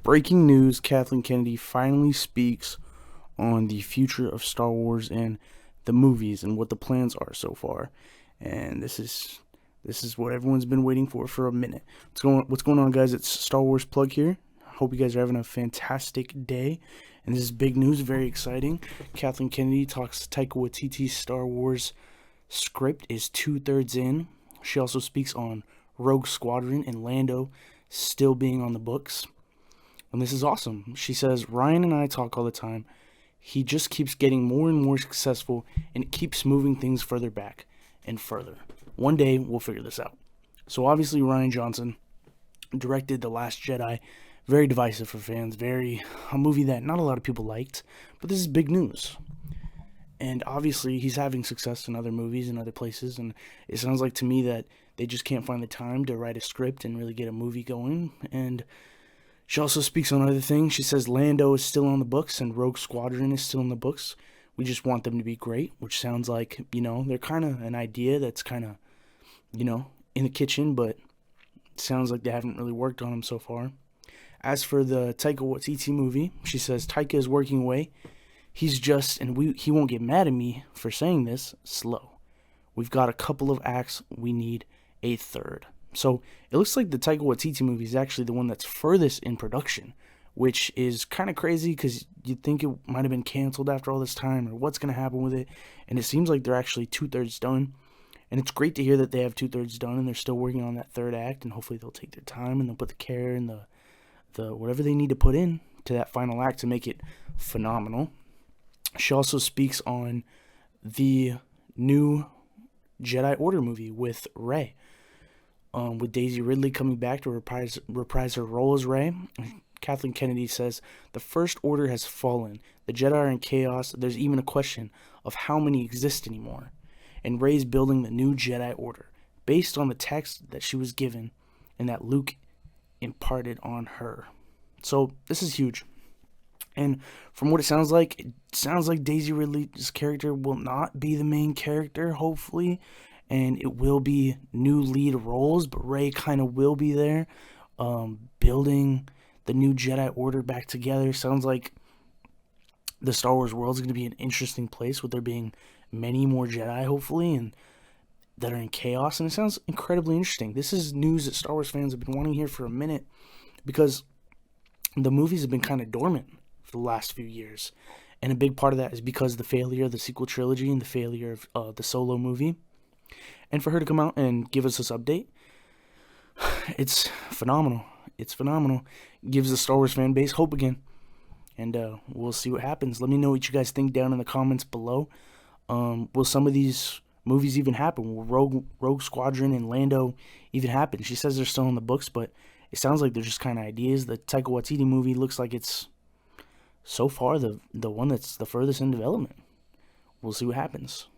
Breaking news, Kathleen Kennedy finally speaks on the future of Star Wars and the movies and what the plans are so far. And this is what everyone's been waiting for a minute. What's going on, guys? It's Star Wars Plug here. Hope you guys are having a fantastic day. And this is big news, very exciting. Kathleen Kennedy talks Taika Waititi's Star Wars script is 2/3 in. She also speaks on Rogue Squadron and Lando still being on the books. And this is awesome. She says, Ryan and I talk all the time. He just keeps getting more and more successful, and it keeps moving things further back and further. One day, we'll figure this out. So obviously, Rian Johnson directed The Last Jedi. Very divisive for fans. A movie that not a lot of people liked. But this is big news. And obviously, he's having success in other movies and other places. And it sounds like to me that they just can't find the time to write a script and really get a movie going. And she also speaks on other things. She says Lando is still on the books and Rogue Squadron is still in the books. We just want them to be great, which sounds like, they're kind of an idea that's kind of, in the kitchen, but it sounds like they haven't really worked on them so far. As for the Taika Waititi movie, she says Taika is working away. He's just, and he won't get mad at me for saying this, slow. We've got a couple of acts. We need a third. So it looks like the Taika Waititi movie is actually the one that's furthest in production, which is kind of crazy because you'd think it might have been canceled after all this time or what's going to happen with it. And it seems like they're actually 2/3 done. And it's great to hear that they have 2/3 done and they're still working on that third act. And hopefully they'll take their time and they'll put the care and the whatever they need to put in to that final act to make it phenomenal. She also speaks on the new Jedi Order movie with Rey. With Daisy Ridley coming back to reprise her role as Rey. Kathleen Kennedy says, the First Order has fallen. The Jedi are in chaos. There's even a question of how many exist anymore. And Rey's building the new Jedi Order, based on the text that she was given and that Luke imparted on her. So, this is huge. And from what it sounds like Daisy Ridley's character will not be the main character, hopefully. And it will be new lead roles, but Rey kind of will be there, building the new Jedi Order back together. Sounds like the Star Wars world is going to be an interesting place with there being many more Jedi, hopefully, and that are in chaos. And it sounds incredibly interesting. This is news that Star Wars fans have been wanting to hear for a minute because the movies have been kind of dormant for the last few years. And a big part of that is because of the failure of the sequel trilogy and the failure of the Solo movie. And for her to come out and give us this update, it's phenomenal. It's phenomenal. Gives the Star Wars fan base hope again. And we'll see what happens. Let me know what you guys think down in the comments below. Will some of these movies even happen? Will Rogue Squadron and Lando even happen? She says they're still in the books, but it sounds like they're just kind of ideas. The Taika Waititi movie looks like it's so far the one that's the furthest in development. We'll see what happens.